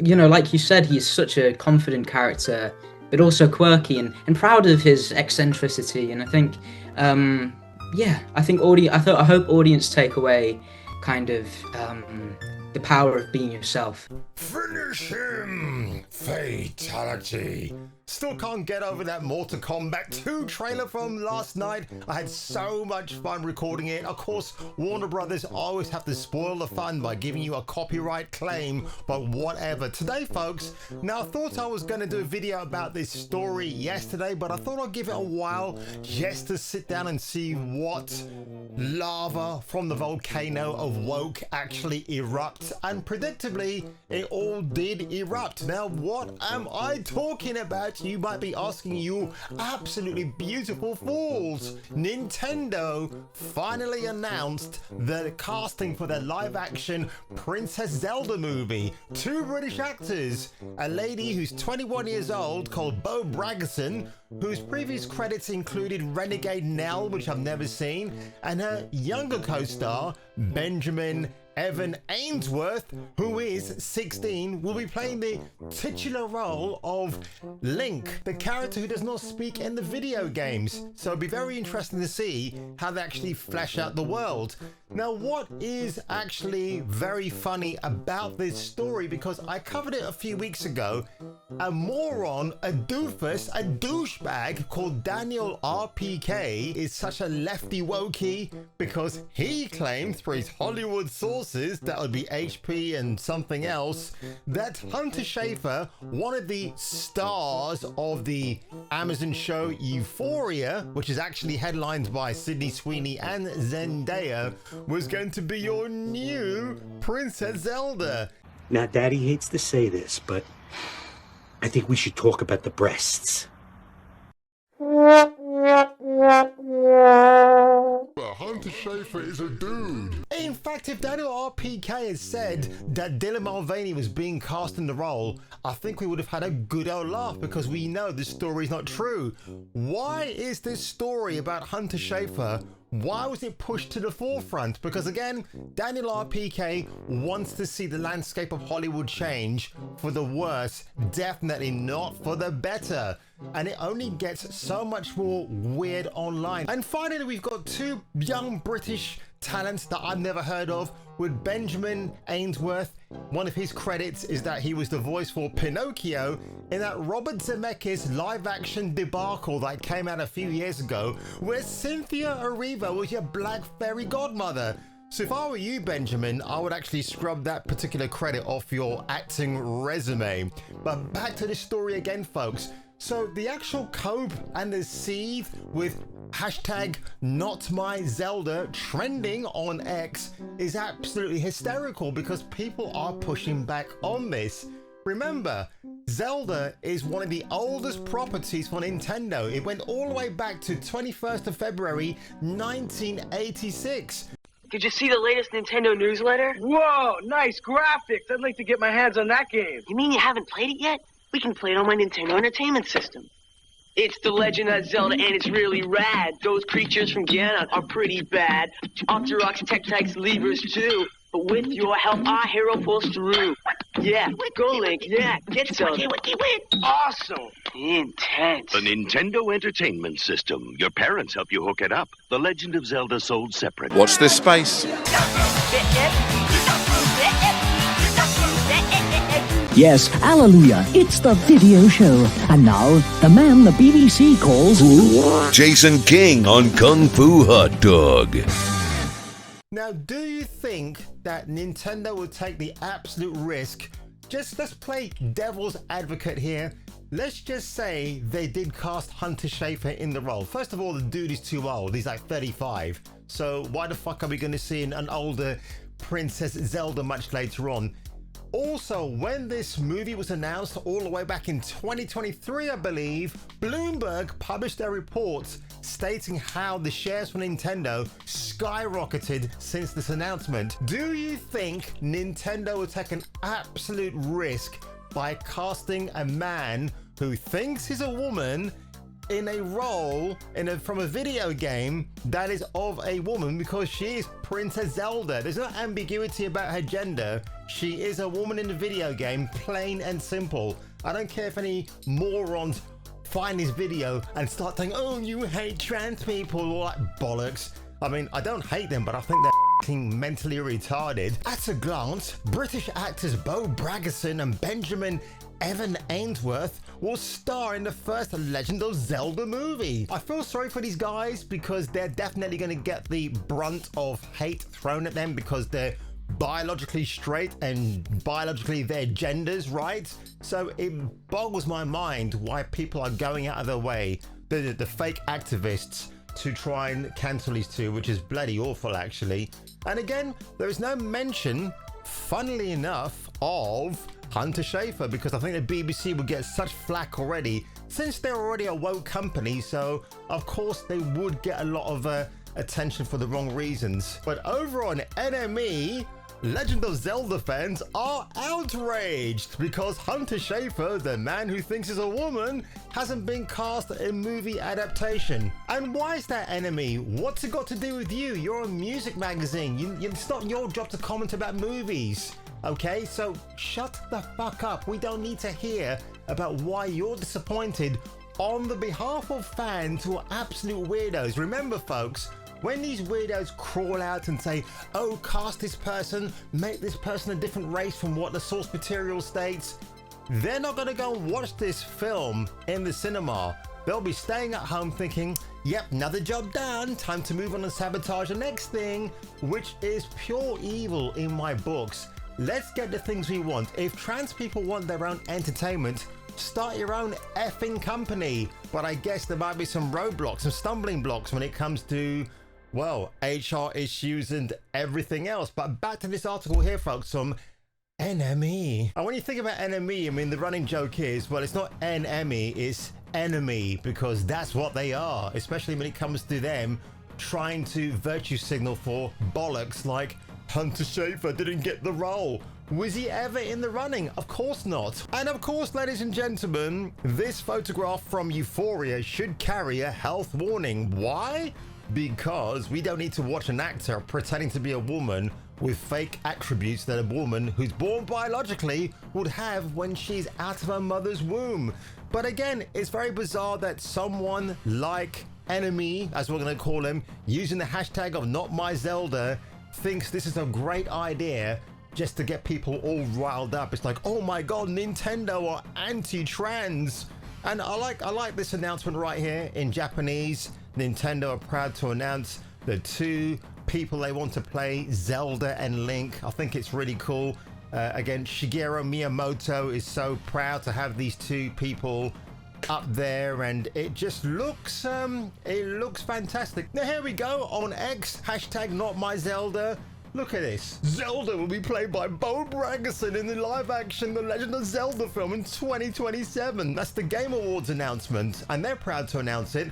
like you said, he's such a confident character, but also quirky and proud of his eccentricity. And I think, I think I hope audience take away kind of the power of being yourself. Finish him! Fatality. Still can't get over that Mortal Kombat 2 trailer from last night. I had so much fun recording it. Of course, Warner Brothers always have to spoil the fun by giving you a copyright claim, but whatever. Today, folks, now I thought I was going to do a video about this story yesterday, but I thought I'd give it a while just to sit down and see what lava from the volcano of woke actually erupt, and predictably, it all did erupt. Now, what am I talking about? You might be asking, you absolutely beautiful fools. Nintendo finally announced the casting for their live-action Princess Zelda movie. Two British actors, a lady who's 21 years old called Bo Braggerson, whose previous credits included Renegade Nell, which I've never seen, and her younger co-star, Benjamin Evan Ainsworth, who is 16, will be playing the titular role of Link, the character who does not speak in the video games. So it'll be very interesting to see how they actually flesh out the world. Now, what is actually very funny about this story, because I covered it a few weeks ago, a moron, a doofus, a douchebag called Daniel RPK is such a lefty wokey because he claimed through his Hollywood sources, that would be HP and something else, that Hunter Schafer, one of the stars of the Amazon show Euphoria, which is actually headlined by Sydney Sweeney and Zendaya, was going to be your new Princess Zelda. Now, Daddy hates to say this, but I think we should talk about the breasts. Hunter Schafer is a dude. In fact, if Daniel RPK had said that Dylan Mulvaney was being cast in the role, I think we would have had a good old laugh, because we know this story is not true. Why is this story about Hunter Schafer, why was it pushed to the forefront? Because again, Daniel RPK wants to see the landscape of Hollywood change for the worse, definitely not for the better. And it only gets so much more weird online. And finally, we've got two young British talents that I've never heard of, with Benjamin Ainsworth. One of his credits is that he was the voice for Pinocchio in that Robert Zemeckis live-action debacle that came out a few years ago, where Cynthia Erivo was your black fairy godmother. So if I were you, Benjamin, I would actually scrub that particular credit off your acting resume. But back to the story again, folks. So the actual code and the seed with hashtag #NotMyZelda trending on X is absolutely hysterical, because people are pushing back on this. Remember, Zelda is one of the oldest properties for Nintendo. It went all the way back to 21st of February 1986. Did you see the latest Nintendo newsletter? Whoa, nice graphics. I'd like to get my hands on that game. You mean you haven't played it yet? We can play it on my Nintendo Entertainment System. It's The Legend of Zelda, and it's really rad. Those creatures from Ganon are pretty bad. Octoroks, Tektites, Levers, too. But with your help, our hero pulls through. Yeah, go Link. Yeah, get Zelda. Awesome. Intense. The Nintendo Entertainment System. Your parents help you hook it up. The Legend of Zelda sold separate. Watch this space. Yes, hallelujah, it's the video show. And now, the man the BBC calls... Jason King on Kung Fu Hot Dog. Now, do you think that Nintendo would take the absolute risk? Let's play devil's advocate here. Let's just say they did cast Hunter Schafer in the role. First of all, the dude is too old. He's like 35. So why the fuck are we going to see an older Princess Zelda much later on? Also, when this movie was announced all the way back in 2023, I believe, Bloomberg published their reports stating how the shares for Nintendo skyrocketed since this announcement. Do you think Nintendo would take an absolute risk by casting a man who thinks he's a woman in a role from a video game that is of a woman, because she is Princess Zelda? There's no ambiguity about her gender. She is a woman in the video game, plain and simple. I don't care if any morons find this video and start saying, oh, you hate trans people, all that bollocks. I mean, I don't hate them, but I think they're mentally retarded. At a glance, British actors Beau Braggerson and Benjamin Evan Ainsworth will star in the first Legend of Zelda movie. I feel sorry for these guys because they're definitely going to get the brunt of hate thrown at them because they're biologically straight and biologically their genders, right? So it boggles my mind why people are going out of their way, the fake activists, to try and cancel these two, which is bloody awful actually. And again, there is no mention, funnily enough, of Hunter Schafer, because I think the BBC would get such flack already since they're already a woke company, so of course they would get a lot of attention for the wrong reasons. But over on NME, Legend of Zelda fans are outraged because Hunter Schafer, the man who thinks he's a woman, hasn't been cast in movie adaptation. And why is that, NME? What's it got to do with you? You're a music magazine. It's not your job to comment about movies. Okay, so shut the fuck up. We don't need to hear about why you're disappointed on the behalf of fans who are absolute weirdos. Remember, folks, when these weirdos crawl out and say, oh, cast this person, make this person a different race from what the source material states, they're not going to go and watch this film in the cinema. They'll be staying at home thinking, yep, another job done, time to move on and sabotage the next thing, which is pure evil in my books. Let's get the things we want. If trans people want their own entertainment, start your own effing company. But I guess there might be some roadblocks, some stumbling blocks when it comes to, well, HR issues and everything else. But back to this article here, folks, from NME. And when you think about NME, I mean, the running joke is, well, it's not NME, it's enemy, because that's what they are, especially when it comes to them trying to virtue signal for bollocks like Hunter Schafer didn't get the role. Was he ever in the running? Of course not. And of course, ladies and gentlemen, this photograph from Euphoria should carry a health warning. Why? Because we don't need to watch an actor pretending to be a woman with fake attributes that a woman who's born biologically would have when she's out of her mother's womb. But again, it's very bizarre that someone like Enemy, as we're going to call him, using the hashtag of #NotMyZelda, thinks this is a great idea just to get people all riled up. It's like, oh my god, Nintendo are anti-trans. And I like this announcement right here in Japanese. Nintendo are proud to announce the two people they want to play, Zelda and Link. I think it's really cool. Again, Shigeru Miyamoto is so proud to have these two people up there, and it just looks fantastic. Now here we go on X, hashtag #NotMyZelda. Look at this. Zelda will be played by Beau Braggerson in the live action The Legend of Zelda film in 2027. That's the Game Awards announcement, and they're proud to announce it.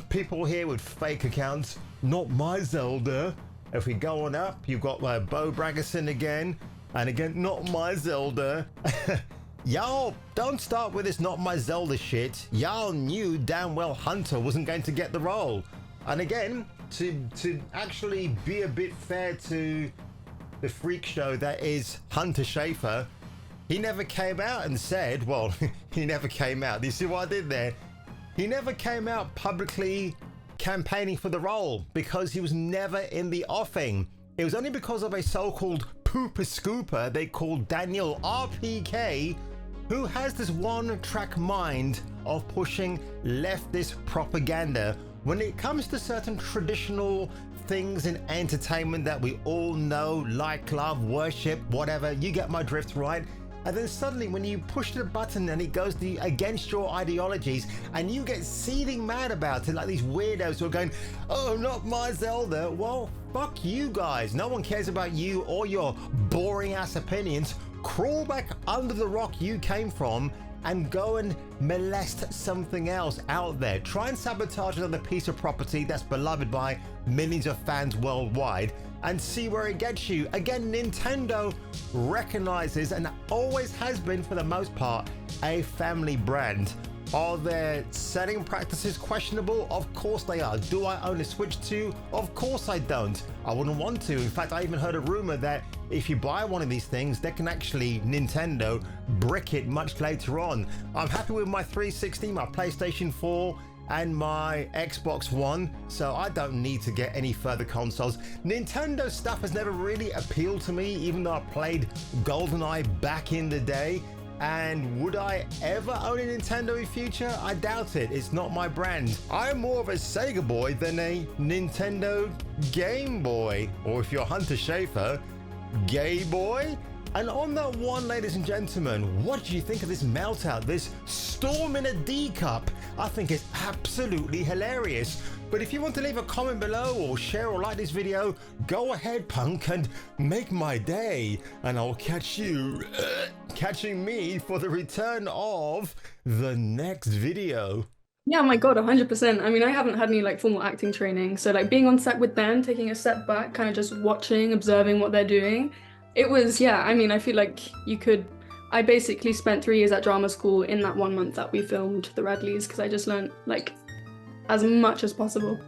People here with fake accounts, #NotMyZelda. If we go on up, you've got Beau Braggerson again, and again, #NotMyZelda. Y'all don't start with this #NotMyZelda shit. Y'all knew damn well Hunter wasn't going to get the role. And again, to actually be a bit fair to the freak show that is Hunter Schafer, he never came out and said, well, he never came out. Do you see what I did there? He never came out publicly campaigning for the role because he was never in the offing. It was only because of a so-called pooper scooper they called Daniel RPK, who has this one-track mind of pushing leftist propaganda when it comes to certain traditional things in entertainment that we all know, like, love, worship, whatever. You get my drift, right? And then suddenly when you push the button and it goes against your ideologies and you get seething mad about it, like these weirdos who are going, oh, #NotMyZelda. Well, fuck you guys. No one cares about you or your boring ass opinions. Crawl back under the rock you came from and go and molest something else out there. Try and sabotage another piece of property that's beloved by millions of fans worldwide and see where it gets you. Again, Nintendo recognizes and always has been, for the most part, a family brand. Are their setting practices questionable? Of course they are. Do I own a Switch 2? Of course I don't. I wouldn't want to. In fact, I even heard a rumor that if you buy one of these things, they can actually, Nintendo, brick it much later on. I'm happy with my 360, my PlayStation 4, and my Xbox One, so I don't need to get any further consoles. Nintendo stuff has never really appealed to me, even though I played GoldenEye back in the day. And would I ever own a Nintendo in future? I doubt it. It's not my brand. I'm more of a Sega boy than a Nintendo Game Boy. Or if you're Hunter Schafer, Gay Boy? And on that one, ladies and gentlemen, what do you think of this meltout, this storm in a D cup? I think it's absolutely hilarious. But if you want to leave a comment below or share or like this video, go ahead, punk, and make my day. And I'll catch you catching me for the return of the next video. Yeah, my God, 100%. I mean, I haven't had any like formal acting training. So like being on set with them, taking a step back, kind of just watching, observing what they're doing. It was, yeah, I mean, I feel like I basically spent 3 years at drama school in that 1 month that we filmed the Radleys, because I just learned like as much as possible.